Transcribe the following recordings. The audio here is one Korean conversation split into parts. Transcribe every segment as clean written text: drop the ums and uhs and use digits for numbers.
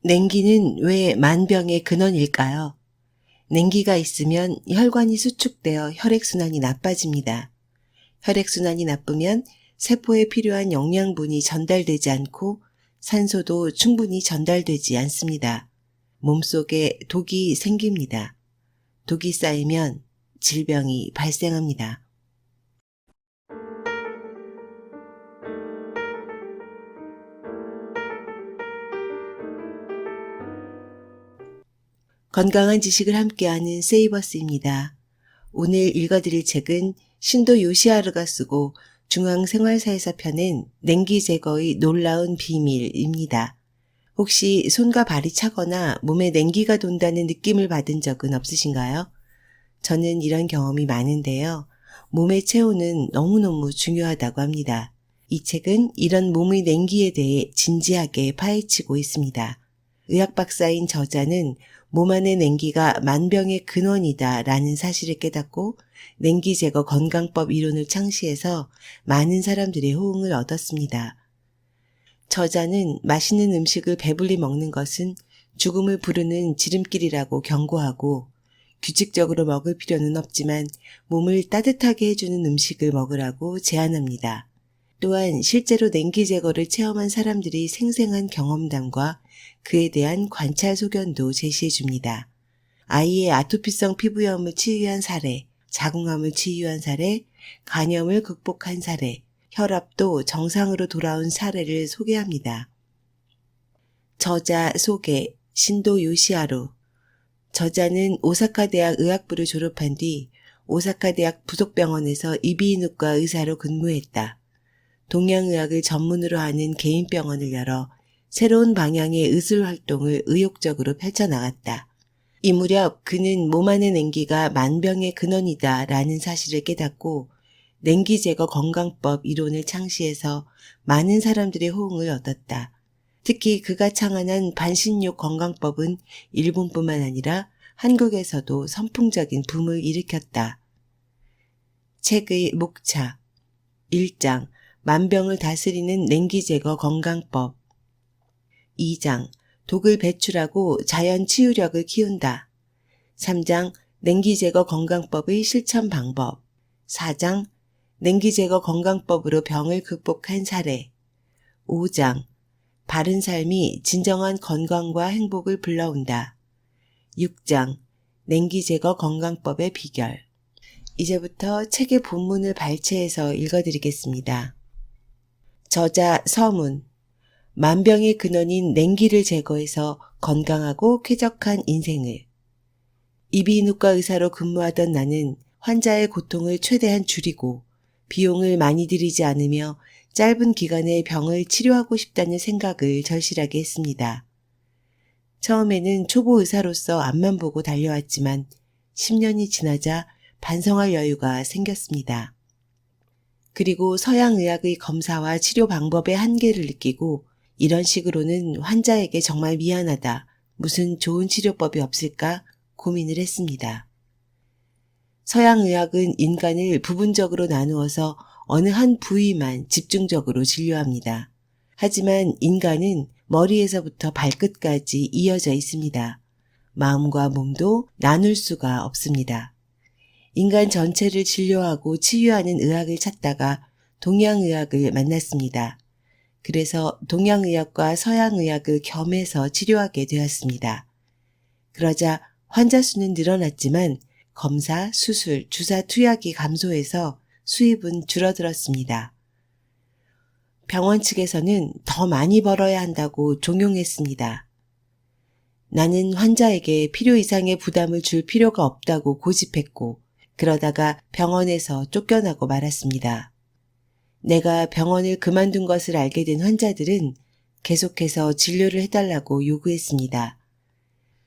냉기는 왜 만병의 근원일까요? 냉기가 있으면 혈관이 수축되어 혈액순환이 나빠집니다. 혈액순환이 나쁘면 세포에 필요한 영양분이 전달되지 않고 산소도 충분히 전달되지 않습니다. 몸속에 독이 생깁니다. 독이 쌓이면 질병이 발생합니다. 건강한 지식을 함께하는 세이버스입니다. 오늘 읽어드릴 책은 신도 요시하루가 쓰고 중앙생활사에서 펴낸 냉기 제거의 놀라운 비밀입니다. 혹시 손과 발이 차거나 몸에 냉기가 돈다는 느낌을 받은 적은 없으신가요? 저는 이런 경험이 많은데요. 몸의 체온은 너무너무 중요하다고 합니다. 이 책은 이런 몸의 냉기에 대해 진지하게 파헤치고 있습니다. 의학 박사인 저자는 몸 안의 냉기가 만병의 근원이다 라는 사실을 깨닫고 냉기 제거 건강법 이론을 창시해서 많은 사람들의 호응을 얻었습니다. 저자는 맛있는 음식을 배불리 먹는 것은 죽음을 부르는 지름길이라고 경고하고 규칙적으로 먹을 필요는 없지만 몸을 따뜻하게 해주는 음식을 먹으라고 제안합니다. 또한 실제로 냉기 제거를 체험한 사람들이 생생한 경험담과 그에 대한 관찰 소견도 제시해 줍니다. 아이의 아토피성 피부염을 치유한 사례, 자궁암을 치유한 사례, 간염을 극복한 사례, 혈압도 정상으로 돌아온 사례를 소개합니다. 저자 소개, 신도 요시하루. 저자는 오사카 대학 의학부를 졸업한 뒤 오사카 대학 부속병원에서 이비인후과 의사로 근무했다. 동양의학을 전문으로 하는 개인 병원을 열어 새로운 방향의 의술 활동을 의욕적으로 펼쳐나갔다. 이 무렵 그는 몸 안의 냉기가 만병의 근원이다 라는 사실을 깨닫고 냉기 제거 건강법 이론을 창시해서 많은 사람들의 호응을 얻었다. 특히 그가 창안한 반신욕 건강법은 일본뿐만 아니라 한국에서도 선풍적인 붐을 일으켰다. 책의 목차 1장 만병을 다스리는 냉기 제거 건강법 2장 독을 배출하고 자연 치유력을 키운다. 3장 냉기 제거 건강법의 실천 방법 4장 냉기 제거 건강법으로 병을 극복한 사례 5장 바른 삶이 진정한 건강과 행복을 불러온다. 6장 냉기 제거 건강법의 비결. 이제부터 책의 본문을 발췌해서 읽어드리겠습니다. 저자 서문. 만병의 근원인 냉기를 제거해서 건강하고 쾌적한 인생을. 이비인후과 의사로 근무하던 나는 환자의 고통을 최대한 줄이고 비용을 많이 들이지 않으며 짧은 기간에 병을 치료하고 싶다는 생각을 절실하게 했습니다. 처음에는 초보 의사로서 앞만 보고 달려왔지만 10년이 지나자 반성할 여유가 생겼습니다. 그리고 서양의학의 검사와 치료 방법의 한계를 느끼고 이런 식으로는 환자에게 정말 미안하다, 무슨 좋은 치료법이 없을까 고민을 했습니다. 서양의학은 인간을 부분적으로 나누어서 어느 한 부위만 집중적으로 진료합니다. 하지만 인간은 머리에서부터 발끝까지 이어져 있습니다. 마음과 몸도 나눌 수가 없습니다. 인간 전체를 진료하고 치유하는 의학을 찾다가 동양의학을 만났습니다. 그래서 동양의학과 서양의학을 겸해서 치료하게 되었습니다. 그러자 환자 수는 늘어났지만 검사, 수술, 주사 투약이 감소해서 수입은 줄어들었습니다. 병원 측에서는 더 많이 벌어야 한다고 종용했습니다. 나는 환자에게 필요 이상의 부담을 줄 필요가 없다고 고집했고 그러다가 병원에서 쫓겨나고 말았습니다. 내가 병원을 그만둔 것을 알게 된 환자들은 계속해서 진료를 해달라고 요구했습니다.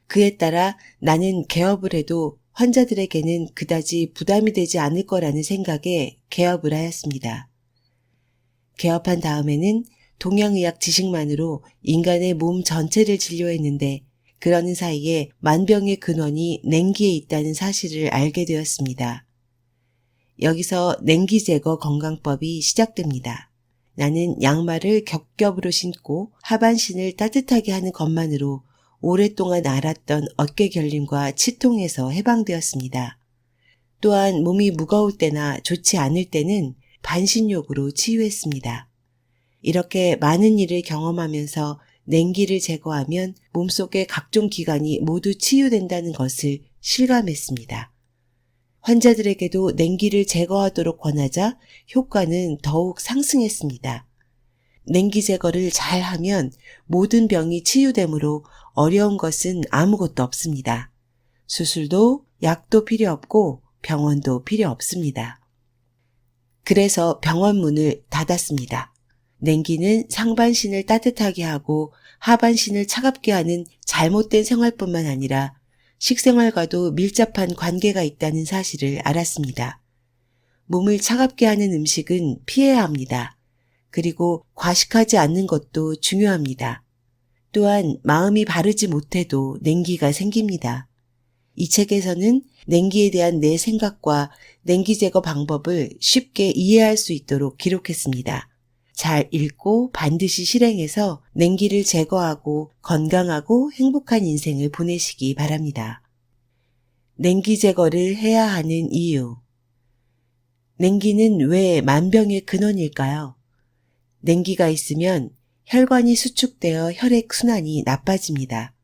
그에 따라 나는 개업을 해도 환자들에게는 그다지 부담이 되지 않을 거라는 생각에 개업을 하였습니다. 개업한 다음에는 동양의학 지식만으로 인간의 몸 전체를 진료했는데 그러는 사이에 만병의 근원이 냉기에 있다는 사실을 알게 되었습니다. 여기서 냉기 제거 건강법이 시작됩니다. 나는 양말을 겹겹으로 신고 하반신을 따뜻하게 하는 것만으로 오랫동안 앓았던 어깨 결림과 치통에서 해방되었습니다. 또한 몸이 무거울 때나 좋지 않을 때는 반신욕으로 치유했습니다. 이렇게 많은 일을 경험하면서 냉기를 제거하면 몸속의 각종 기관이 모두 치유된다는 것을 실감했습니다. 환자들에게도 냉기를 제거하도록 권하자 효과는 더욱 상승했습니다. 냉기 제거를 잘 하면 모든 병이 치유되므로 어려운 것은 아무것도 없습니다. 수술도 약도 필요 없고 병원도 필요 없습니다. 그래서 병원 문을 닫았습니다. 냉기는 상반신을 따뜻하게 하고 하반신을 차갑게 하는 잘못된 생활뿐만 아니라 식생활과도 밀접한 관계가 있다는 사실을 알았습니다. 몸을 차갑게 하는 음식은 피해야 합니다. 그리고 과식하지 않는 것도 중요합니다. 또한 마음이 바르지 못해도 냉기가 생깁니다. 이 책에서는 냉기에 대한 내 생각과 냉기 제거 방법을 쉽게 이해할 수 있도록 기록했습니다. 잘 읽고 반드시 실행해서 냉기를 제거하고 건강하고 행복한 인생을 보내시기 바랍니다. 냉기 제거를 해야 하는 이유. 냉기는 왜 만병의 근원일까요? 냉기가 있으면 혈관이 수축되어 혈액순환이 나빠집니다.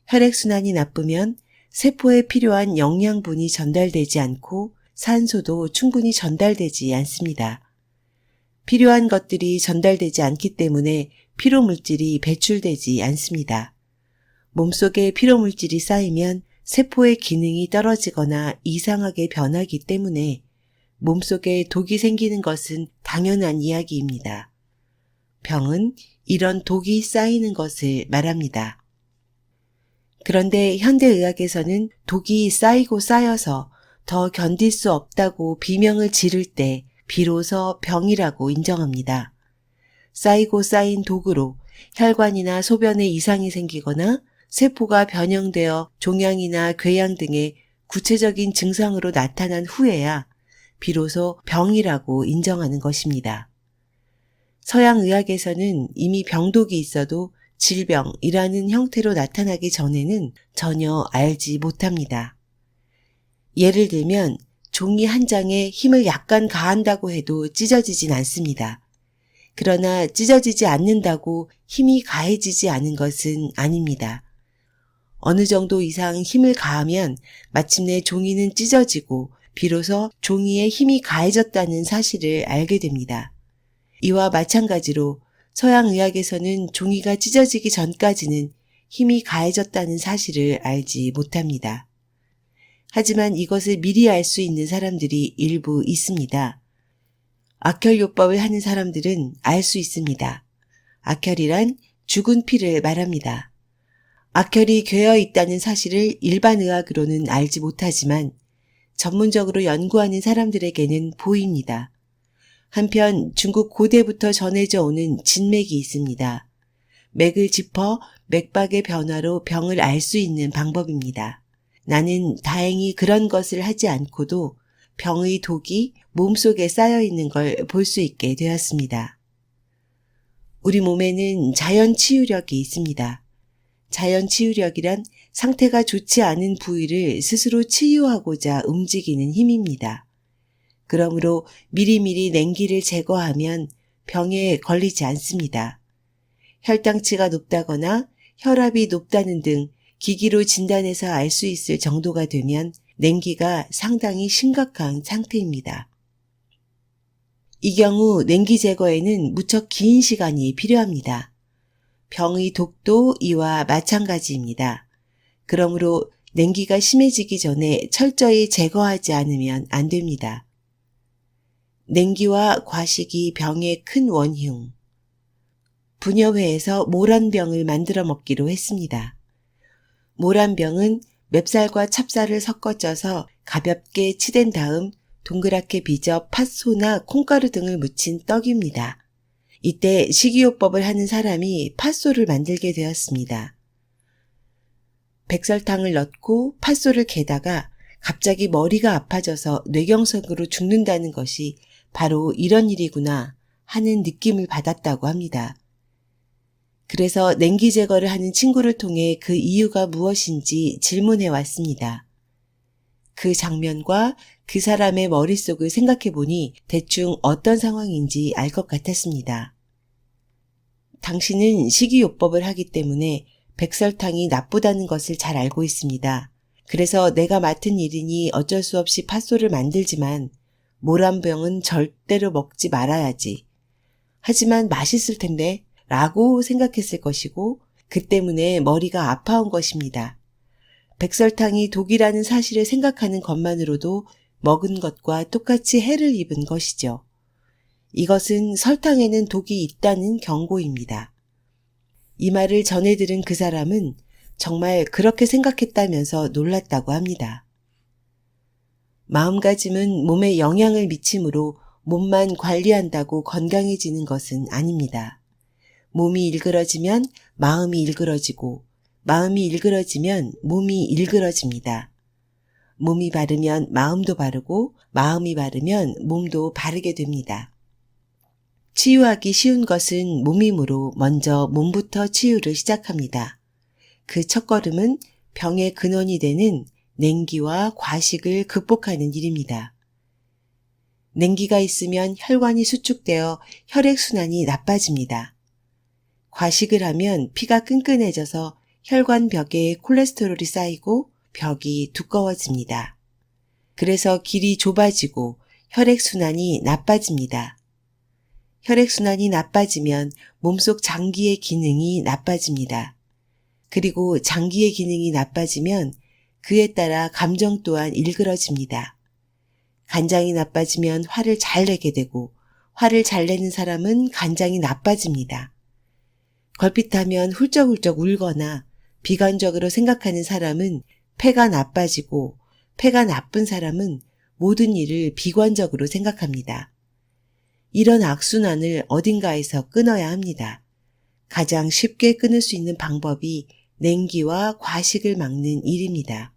혈액순환이 나쁘면 세포에 필요한 영양분이 전달되지 않고 산소도 충분히 전달되지 않습니다. 필요한 것들이 전달되지 않기 때문에 피로물질이 배출되지 않습니다. 몸속에 피로물질이 쌓이면 세포의 기능이 떨어지거나 이상하게 변하기 때문에 몸속에 독이 생기는 것은 당연한 이야기입니다. 병은 이런 독이 쌓이는 것을 말합니다. 그런데 현대의학에서는 독이 쌓이고 쌓여서 더 견딜 수 없다고 비명을 지를 때 비로소 병이라고 인정합니다. 쌓이고 쌓인 독으로 혈관이나 소변에 이상이 생기거나 세포가 변형되어 종양이나 궤양 등의 구체적인 증상으로 나타난 후에야 비로소 병이라고 인정하는 것입니다. 서양의학에서는 이미 병독이 있어도 질병이라는 형태로 나타나기 전에는 전혀 알지 못합니다. 예를 들면 종이 한 장에 힘을 약간 가한다고 해도 찢어지진 않습니다. 그러나 찢어지지 않는다고 힘이 가해지지 않은 것은 아닙니다. 어느 정도 이상 힘을 가하면 마침내 종이는 찢어지고 비로소 종이에 힘이 가해졌다는 사실을 알게 됩니다. 이와 마찬가지로 서양의학에서는 종이가 찢어지기 전까지는 힘이 가해졌다는 사실을 알지 못합니다. 하지만 이것을 미리 알 수 있는 사람들이 일부 있습니다. 악혈요법을 하는 사람들은 알 수 있습니다. 악혈이란 죽은 피를 말합니다. 악혈이 괴어 있다는 사실을 일반 의학으로는 알지 못하지만 전문적으로 연구하는 사람들에게는 보입니다. 한편 중국 고대부터 전해져 오는 진맥이 있습니다. 맥을 짚어 맥박의 변화로 병을 알 수 있는 방법입니다. 나는 다행히 그런 것을 하지 않고도 병의 독이 몸속에 쌓여 있는 걸 볼 수 있게 되었습니다. 우리 몸에는 자연 치유력이 있습니다. 자연 치유력이란 상태가 좋지 않은 부위를 스스로 치유하고자 움직이는 힘입니다. 그러므로 미리미리 냉기를 제거하면 병에 걸리지 않습니다. 혈당치가 높다거나 혈압이 높다는 등 기기로 진단해서 알 수 있을 정도가 되면 냉기가 상당히 심각한 상태입니다. 이 경우 냉기 제거에는 무척 긴 시간이 필요합니다. 병의 독도 이와 마찬가지입니다. 그러므로 냉기가 심해지기 전에 철저히 제거하지 않으면 안 됩니다. 냉기와 과식이 병의 큰 원흉. 부녀회에서 모란병을 만들어 먹기로 했습니다. 모란병은 맵쌀과 찹쌀을 섞어 쪄서 가볍게 치댄 다음 동그랗게 빚어 팥소나 콩가루 등을 묻힌 떡입니다. 이때 식이요법을 하는 사람이 팥소를 만들게 되었습니다. 백설탕을 넣고 팥소를 개다가 갑자기 머리가 아파져서 뇌경색으로 죽는다는 것이 바로 이런 일이구나 하는 느낌을 받았다고 합니다. 그래서 냉기 제거를 하는 친구를 통해 그 이유가 무엇인지 질문해 왔습니다. 그 장면과 그 사람의 머릿속을 생각해 보니 대충 어떤 상황인지 알 것 같았습니다. 당신은 식이요법을 하기 때문에 백설탕이 나쁘다는 것을 잘 알고 있습니다. 그래서 내가 맡은 일이니 어쩔 수 없이 팥소를 만들지만 모란병은 절대로 먹지 말아야지. 하지만 맛있을 텐데 라고 생각했을 것이고 그 때문에 머리가 아파온 것입니다. 백설탕이 독이라는 사실을 생각하는 것만으로도 먹은 것과 똑같이 해를 입은 것이죠. 이것은 설탕에는 독이 있다는 경고입니다. 이 말을 전해 들은 그 사람은 정말 그렇게 생각했다면서 놀랐다고 합니다. 마음가짐은 몸에 영향을 미치므로 몸만 관리한다고 건강해지는 것은 아닙니다. 몸이 일그러지면 마음이 일그러지고 마음이 일그러지면 몸이 일그러집니다. 몸이 바르면 마음도 바르고 마음이 바르면 몸도 바르게 됩니다. 치유하기 쉬운 것은 몸이므로 먼저 몸부터 치유를 시작합니다. 그 첫걸음은 병의 근원이 되는 냉기와 과식을 극복하는 일입니다. 냉기가 있으면 혈관이 수축되어 혈액순환이 나빠집니다. 과식을 하면 피가 끈끈해져서 혈관 벽에 콜레스테롤이 쌓이고 벽이 두꺼워집니다. 그래서 길이 좁아지고 혈액순환이 나빠집니다. 혈액순환이 나빠지면 몸속 장기의 기능이 나빠집니다. 그리고 장기의 기능이 나빠지면 그에 따라 감정 또한 일그러집니다. 간장이 나빠지면 화를 잘 내게 되고 화를 잘 내는 사람은 간장이 나빠집니다. 걸핏하면 훌쩍훌쩍 울거나 비관적으로 생각하는 사람은 폐가 나빠지고 폐가 나쁜 사람은 모든 일을 비관적으로 생각합니다. 이런 악순환을 어딘가에서 끊어야 합니다. 가장 쉽게 끊을 수 있는 방법이 냉기와 과식을 막는 일입니다.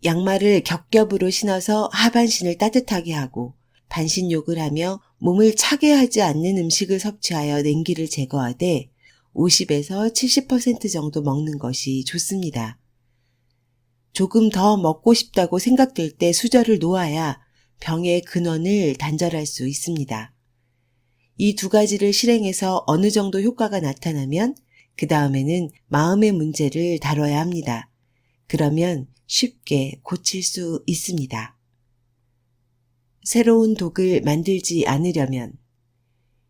양말을 겹겹으로 신어서 하반신을 따뜻하게 하고 반신욕을 하며 몸을 차게 하지 않는 음식을 섭취하여 냉기를 제거하되 50에서 70% 정도 먹는 것이 좋습니다. 조금 더 먹고 싶다고 생각될 때 수저를 놓아야 병의 근원을 단절할 수 있습니다. 이 두 가지를 실행해서 어느 정도 효과가 나타나면 그 다음에는 마음의 문제를 다뤄야 합니다. 그러면 쉽게 고칠 수 있습니다. 새로운 독을 만들지 않으려면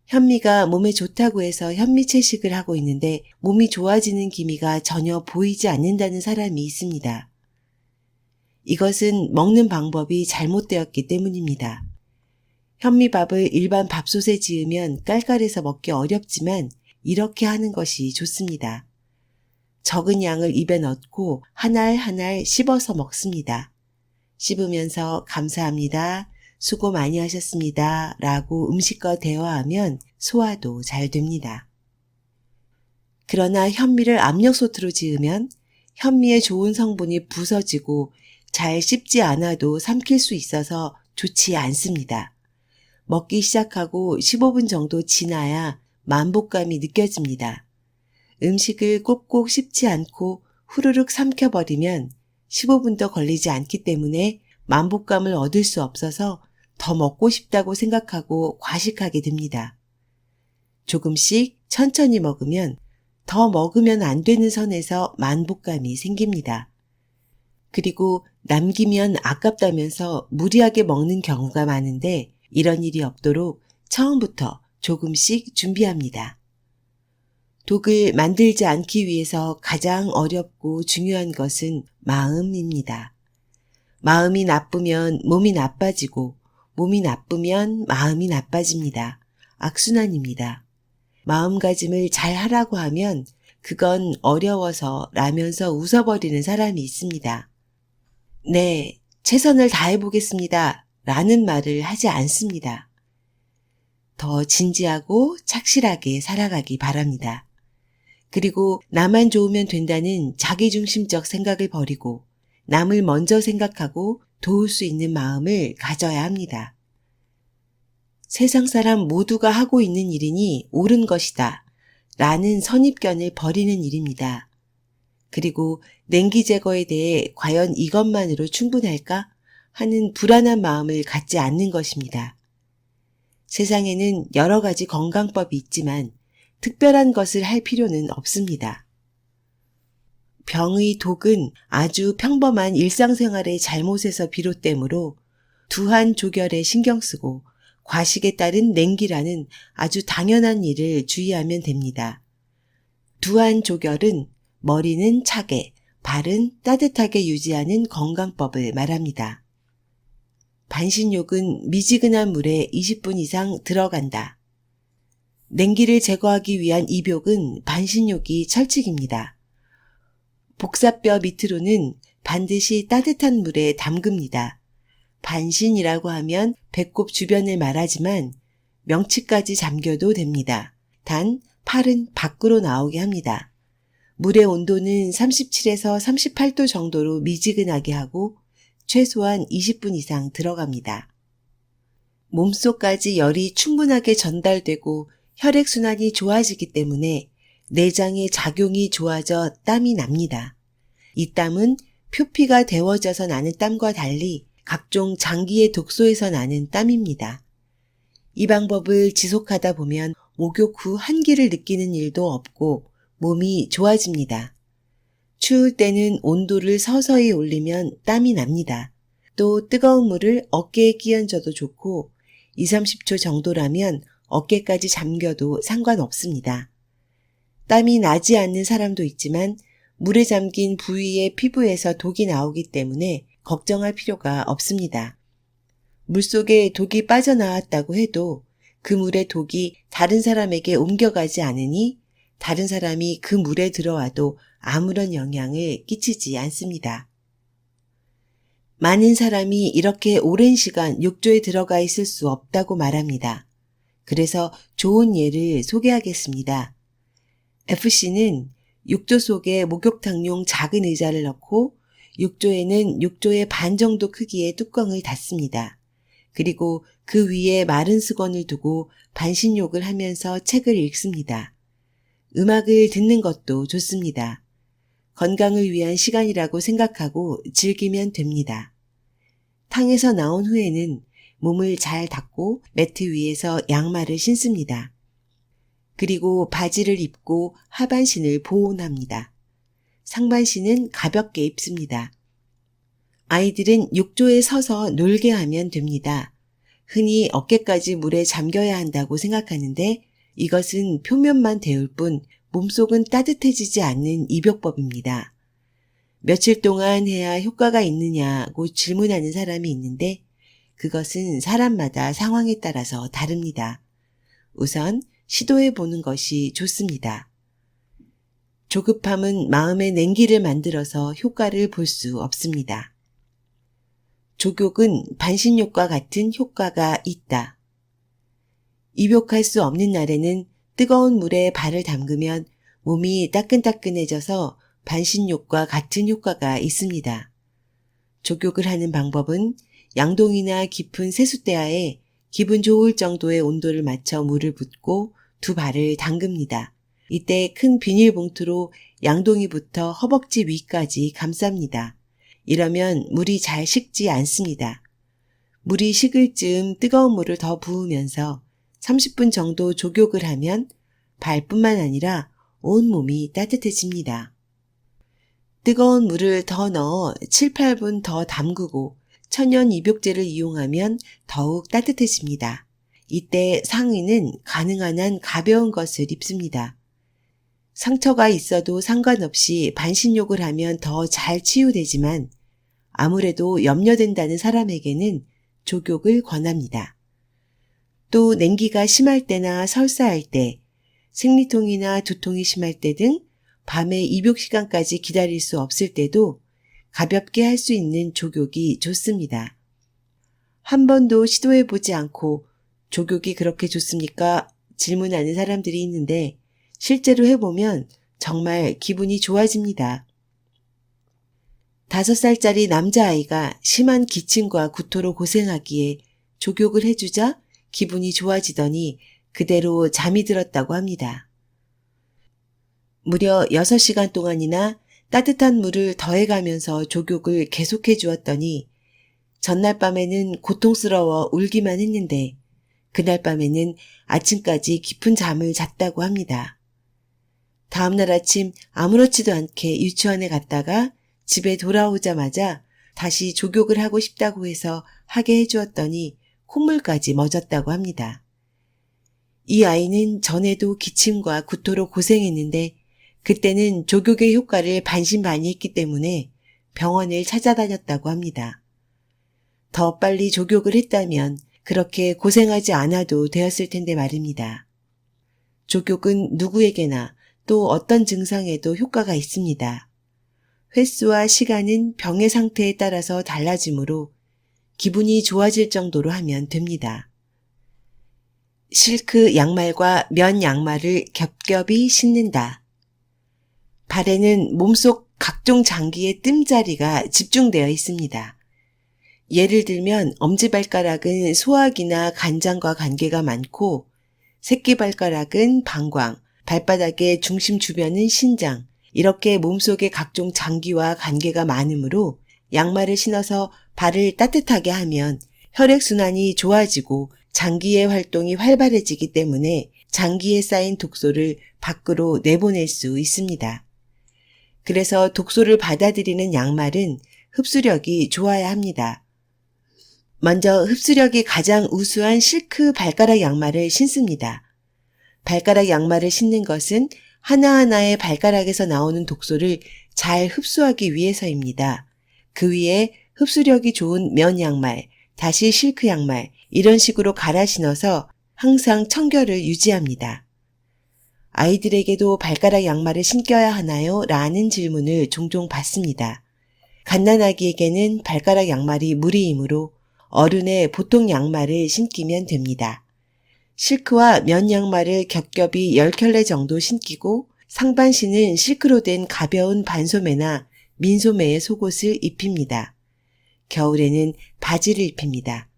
현미가 몸에 좋다고 해서 현미 채식을 하고 있는데 몸이 좋아지는 기미가 전혀 보이지 않는다는 사람이 있습니다. 이것은 먹는 방법이 잘못되었기 때문입니다. 현미밥을 일반 밥솥에 지으면 깔깔해서 먹기 어렵지만 이렇게 하는 것이 좋습니다. 적은 양을 입에 넣고 한 알 한 알 씹어서 먹습니다. 씹으면서 감사합니다. 수고 많이 하셨습니다. 라고 음식과 대화하면 소화도 잘 됩니다. 그러나 현미를 압력솥으로 지으면 현미의 좋은 성분이 부서지고 잘 씹지 않아도 삼킬 수 있어서 좋지 않습니다. 먹기 시작하고 15분 정도 지나야 만복감이 느껴집니다. 음식을 꼭꼭 씹지 않고 후루룩 삼켜버리면 15분도 걸리지 않기 때문에 만복감을 얻을 수 없어서 더 먹고 싶다고 생각하고 과식하게 됩니다. 조금씩 천천히 먹으면 더 먹으면 안 되는 선에서 만복감이 생깁니다. 그리고 남기면 아깝다면서 무리하게 먹는 경우가 많은데 이런 일이 없도록 처음부터 조금씩 준비합니다. 독을 만들지 않기 위해서 가장 어렵고 중요한 것은 마음입니다. 마음이 나쁘면 몸이 나빠지고 몸이 나쁘면 마음이 나빠집니다. 악순환입니다. 마음가짐을 잘 하라고 하면 그건 어려워서 라면서 웃어버리는 사람이 있습니다. 네, 최선을 다해보겠습니다. 라는 말을 하지 않습니다. 더 진지하고 착실하게 살아가기 바랍니다. 그리고 나만 좋으면 된다는 자기중심적 생각을 버리고 남을 먼저 생각하고 도울 수 있는 마음을 가져야 합니다. 세상 사람 모두가 하고 있는 일이니 옳은 것이다 라는 선입견을 버리는 일입니다. 그리고 냉기 제거에 대해 과연 이것만으로 충분할까 하는 불안한 마음을 갖지 않는 것입니다. 세상에는 여러 가지 건강법이 있지만 특별한 것을 할 필요는 없습니다. 병의 독은 아주 평범한 일상생활의 잘못에서 비롯되므로 두한 조결에 신경 쓰고 과식에 따른 냉기라는 아주 당연한 일을 주의하면 됩니다. 두한 조결은 머리는 차게, 발은 따뜻하게 유지하는 건강법을 말합니다. 반신욕은 미지근한 물에 20분 이상 들어간다. 냉기를 제거하기 위한 입욕은 반신욕이 철칙입니다. 복사뼈 밑으로는 반드시 따뜻한 물에 담급니다. 반신이라고 하면 배꼽 주변을 말하지만 명치까지 잠겨도 됩니다. 단 팔은 밖으로 나오게 합니다. 물의 온도는 37에서 38도 정도로 미지근하게 하고 최소한 20분 이상 들어갑니다. 몸속까지 열이 충분하게 전달되고 혈액순환이 좋아지기 때문에 내장의 작용이 좋아져 땀이 납니다. 이 땀은 표피가 데워져서 나는 땀과 달리 각종 장기의 독소에서 나는 땀입니다. 이 방법을 지속하다 보면 목욕 후 한기를 느끼는 일도 없고 몸이 좋아집니다. 추울 때는 온도를 서서히 올리면 땀이 납니다. 또 뜨거운 물을 어깨에 끼얹어도 좋고 20-30초 정도라면 어깨까지 잠겨도 상관없습니다. 땀이 나지 않는 사람도 있지만 물에 잠긴 부위의 피부에서 독이 나오기 때문에 걱정할 필요가 없습니다. 물속에 독이 빠져나왔다고 해도 그 물의 독이 다른 사람에게 옮겨가지 않으니 다른 사람이 그 물에 들어와도 아무런 영향을 끼치지 않습니다. 많은 사람이 이렇게 오랜 시간 욕조에 들어가 있을 수 없다고 말합니다. 그래서 좋은 예를 소개하겠습니다. FC는 욕조 속에 목욕탕용 작은 의자를 넣고 욕조에는 욕조의 반 정도 크기의 뚜껑을 닫습니다. 그리고 그 위에 마른 수건을 두고 반신욕을 하면서 책을 읽습니다. 음악을 듣는 것도 좋습니다. 건강을 위한 시간이라고 생각하고 즐기면 됩니다. 탕에서 나온 후에는 몸을 잘 닦고 매트 위에서 양말을 신습니다. 그리고 바지를 입고 하반신을 보온합니다. 상반신은 가볍게 입습니다. 아이들은 욕조에 서서 놀게 하면 됩니다. 흔히 어깨까지 물에 잠겨야 한다고 생각하는데 이것은 표면만 데울 뿐 몸속은 따뜻해지지 않는 입욕법입니다. 며칠 동안 해야 효과가 있느냐고 질문하는 사람이 있는데 그것은 사람마다 상황에 따라서 다릅니다. 우선 시도해 보는 것이 좋습니다. 조급함은 마음의 냉기를 만들어서 효과를 볼 수 없습니다. 족욕은 반신욕과 같은 효과가 있다. 입욕할 수 없는 날에는 뜨거운 물에 발을 담그면 몸이 따끈따끈해져서 반신욕과 같은 효과가 있습니다. 족욕을 하는 방법은 양동이나 깊은 세숫대야에 기분 좋을 정도의 온도를 맞춰 물을 붓고 두 발을 담급니다. 이때 큰 비닐봉투로 양동이부터 허벅지 위까지 감쌉니다. 이러면 물이 잘 식지 않습니다. 물이 식을 즈음 뜨거운 물을 더 부으면서 30분 정도 족욕을 하면 발뿐만 아니라 온몸이 따뜻해집니다. 뜨거운 물을 더 넣어 7-8분 더 담그고 천연 입욕제를 이용하면 더욱 따뜻해집니다. 이때 상의는 가능한 한 가벼운 것을 입습니다. 상처가 있어도 상관없이 반신욕을 하면 더 잘 치유되지만 아무래도 염려된다는 사람에게는 족욕을 권합니다. 또 냉기가 심할 때나 설사할 때, 생리통이나 두통이 심할 때 등 밤에 입욕 시간까지 기다릴 수 없을 때도 가볍게 할 수 있는 족욕이 좋습니다. 한 번도 시도해보지 않고 족욕이 그렇게 좋습니까? 질문하는 사람들이 있는데 실제로 해보면 정말 기분이 좋아집니다. 5살짜리 남자아이가 심한 기침과 구토로 고생하기에 족욕을 해주자 기분이 좋아지더니 그대로 잠이 들었다고 합니다. 무려 6시간 동안이나 따뜻한 물을 더해가면서 족욕을 계속해 주었더니 전날 밤에는 고통스러워 울기만 했는데 그날 밤에는 아침까지 깊은 잠을 잤다고 합니다. 다음날 아침 아무렇지도 않게 유치원에 갔다가 집에 돌아오자마자 다시 족욕을 하고 싶다고 해서 하게 해주었더니 콧물까지 멎었다고 합니다. 이 아이는 전에도 기침과 구토로 고생했는데 그때는 족욕의 효과를 반신반의했기 때문에 병원을 찾아다녔다고 합니다. 더 빨리 족욕을 했다면 그렇게 고생하지 않아도 되었을 텐데 말입니다. 족욕은 누구에게나 또 어떤 증상에도 효과가 있습니다. 횟수와 시간은 병의 상태에 따라서 달라지므로 기분이 좋아질 정도로 하면 됩니다. 실크 양말과 면 양말을 겹겹이 신는다. 발에는 몸속 각종 장기의 뜸자리가 집중되어 있습니다. 예를 들면 엄지발가락은 소화기나 간장과 관계가 많고 새끼발가락은 방광, 발바닥의 중심 주변은 신장, 이렇게 몸속의 각종 장기와 관계가 많으므로 양말을 신어서 발을 따뜻하게 하면 혈액순환이 좋아지고 장기의 활동이 활발해지기 때문에 장기에 쌓인 독소를 밖으로 내보낼 수 있습니다. 그래서 독소를 받아들이는 양말은 흡수력이 좋아야 합니다. 먼저 흡수력이 가장 우수한 실크 발가락 양말을 신습니다. 발가락 양말을 신는 것은 하나하나의 발가락에서 나오는 독소를 잘 흡수하기 위해서입니다. 그 위에 흡수력이 좋은 면 양말, 다시 실크 양말 이런 식으로 갈아 신어서 항상 청결을 유지합니다. 아이들에게도 발가락 양말을 신겨야 하나요? 라는 질문을 종종 받습니다. 갓난아기에게는 발가락 양말이 무리이므로 어른의 보통 양말을 신기면 됩니다. 실크와 면 양말을 겹겹이 10켤레 정도 신기고 상반신은 실크로 된 가벼운 반소매나 민소매의 속옷을 입힙니다. 겨울에는 바지를 입힙니다.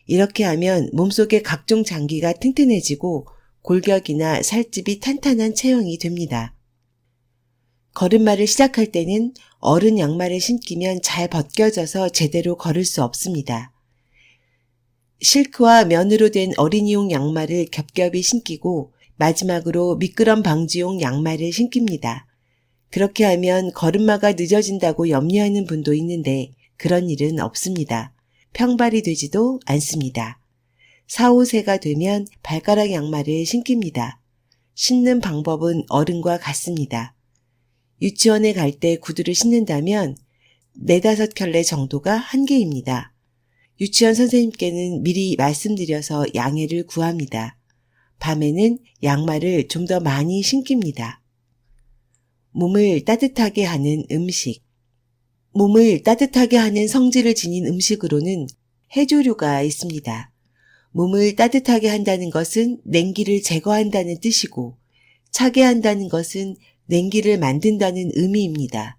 이렇게 하면 몸속의 각종 장기가 튼튼해지고 골격이나 살집이 탄탄한 체형이 됩니다. 걸음마를 시작할 때는 어른 양말을 신기면 잘 벗겨져서 제대로 걸을 수 없습니다. 실크와 면으로 된 어린이용 양말을 겹겹이 신기고 마지막으로 미끄럼 방지용 양말을 신깁니다. 그렇게 하면 걸음마가 늦어진다고 염려하는 분도 있는데 그런 일은 없습니다. 평발이 되지도 않습니다. 4, 5세가 되면 발가락 양말을 신깁니다. 신는 방법은 어른과 같습니다. 유치원에 갈 때 구두를 신는다면 4, 5켤레 정도가 한계입니다. 유치원 선생님께는 미리 말씀드려서 양해를 구합니다. 밤에는 양말을 좀 더 많이 신깁니다. 몸을 따뜻하게 하는 음식. 몸을 따뜻하게 하는 성질을 지닌 음식으로는 해조류가 있습니다. 몸을 따뜻하게 한다는 것은 냉기를 제거한다는 뜻이고 차게 한다는 것은 냉기를 만든다는 의미입니다.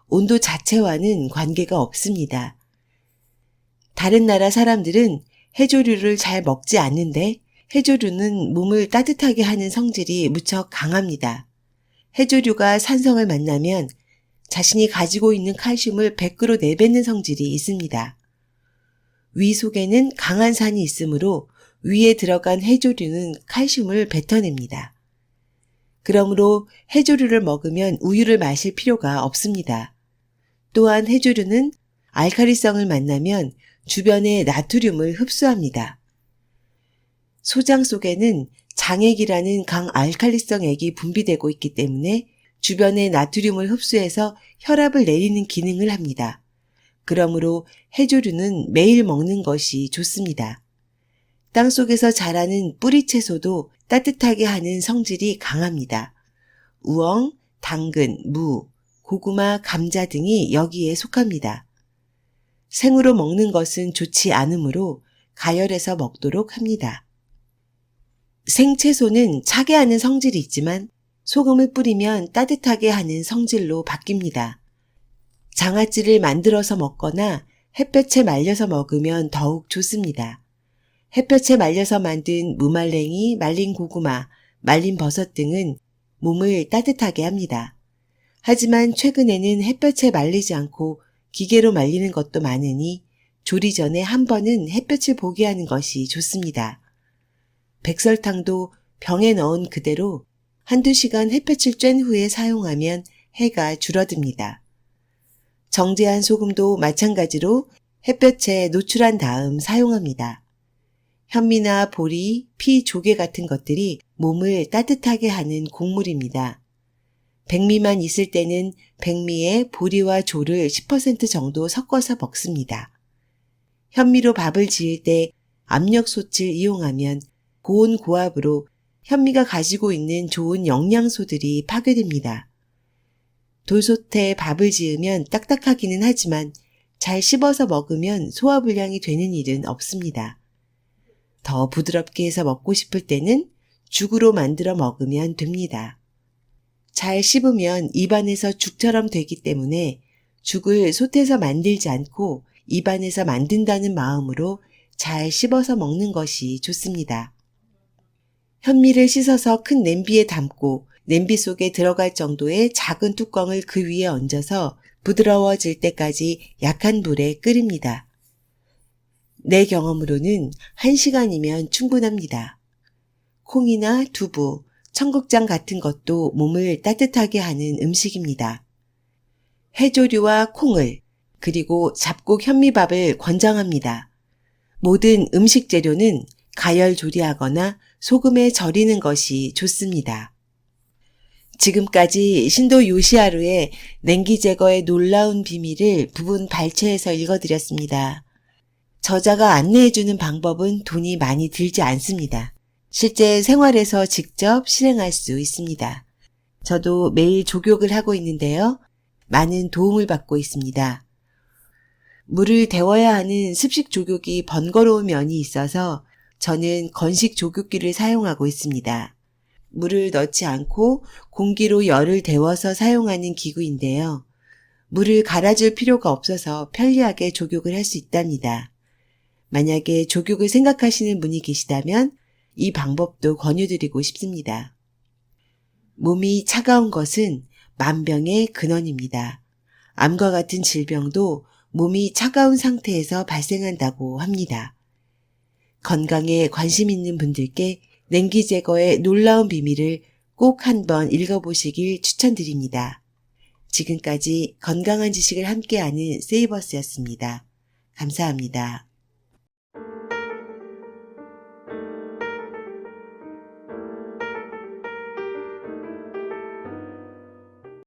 온도 자체와는 관계가 없습니다. 다른 나라 사람들은 해조류를 잘 먹지 않는데 해조류는 몸을 따뜻하게 하는 성질이 무척 강합니다. 해조류가 산성을 만나면 자신이 가지고 있는 칼슘을 밖으로 내뱉는 성질이 있습니다. 위 속에는 강한 산이 있으므로 위에 들어간 해조류는 칼슘을 뱉어냅니다. 그러므로 해조류를 먹으면 우유를 마실 필요가 없습니다. 또한 해조류는 알칼리성을 만나면 주변의 나트륨을 흡수합니다. 소장 속에는 장액이라는 강알칼리성 액이 분비되고 있기 때문에 주변의 나트륨을 흡수해서 혈압을 내리는 기능을 합니다. 그러므로 해조류는 매일 먹는 것이 좋습니다. 땅속에서 자라는 뿌리 채소도 따뜻하게 하는 성질이 강합니다. 우엉, 당근, 무, 고구마, 감자 등이 여기에 속합니다. 생으로 먹는 것은 좋지 않으므로 가열해서 먹도록 합니다. 생채소는 차게 하는 성질이 있지만 소금을 뿌리면 따뜻하게 하는 성질로 바뀝니다. 장아찌를 만들어서 먹거나 햇볕에 말려서 먹으면 더욱 좋습니다. 햇볕에 말려서 만든 무말랭이, 말린 고구마, 말린 버섯 등은 몸을 따뜻하게 합니다. 하지만 최근에는 햇볕에 말리지 않고 기계로 말리는 것도 많으니 조리 전에 한 번은 햇볕을 보게 하는 것이 좋습니다. 백설탕도 병에 넣은 그대로 한두 시간 햇볕을 쬐는 후에 사용하면 해가 줄어듭니다. 정제한 소금도 마찬가지로 햇볕에 노출한 다음 사용합니다. 현미나 보리, 피, 조개 같은 것들이 몸을 따뜻하게 하는 곡물입니다. 백미만 있을 때는 백미에 보리와 조를 10% 정도 섞어서 먹습니다. 현미로 밥을 지을 때 압력솥을 이용하면 고온 고압으로 현미가 가지고 있는 좋은 영양소들이 파괴됩니다. 돌솥에 밥을 지으면 딱딱하기는 하지만 잘 씹어서 먹으면 소화불량이 되는 일은 없습니다. 더 부드럽게 해서 먹고 싶을 때는 죽으로 만들어 먹으면 됩니다. 잘 씹으면 입안에서 죽처럼 되기 때문에 죽을 솥에서 만들지 않고 입안에서 만든다는 마음으로 잘 씹어서 먹는 것이 좋습니다. 현미를 씻어서 큰 냄비에 담고 냄비 속에 들어갈 정도의 작은 뚜껑을 그 위에 얹어서 부드러워질 때까지 약한 불에 끓입니다. 내 경험으로는 1시간이면 충분합니다. 콩이나 두부, 청국장 같은 것도 몸을 따뜻하게 하는 음식입니다. 해조류와 콩을 그리고 잡곡 현미밥을 권장합니다. 모든 음식 재료는 가열 조리하거나 소금에 절이는 것이 좋습니다. 지금까지 신도 요시하루의 냉기 제거의 놀라운 비밀을 부분 발췌해서 읽어드렸습니다. 저자가 안내해주는 방법은 돈이 많이 들지 않습니다. 실제 생활에서 직접 실행할 수 있습니다. 저도 매일 족욕을 하고 있는데요. 많은 도움을 받고 있습니다. 물을 데워야 하는 습식 족욕이 번거로운 면이 있어서 저는 건식 족욕기를 사용하고 있습니다. 물을 넣지 않고 공기로 열을 데워서 사용하는 기구인데요. 물을 갈아줄 필요가 없어서 편리하게 족욕을 할 수 있답니다. 만약에 족욕을 생각하시는 분이 계시다면 이 방법도 권유드리고 싶습니다. 몸이 차가운 것은 만병의 근원입니다. 암과 같은 질병도 몸이 차가운 상태에서 발생한다고 합니다. 건강에 관심 있는 분들께 냉기 제거의 놀라운 비밀을 꼭 한번 읽어보시길 추천드립니다. 지금까지 건강한 지식을 함께하는 세이버스였습니다. 감사합니다.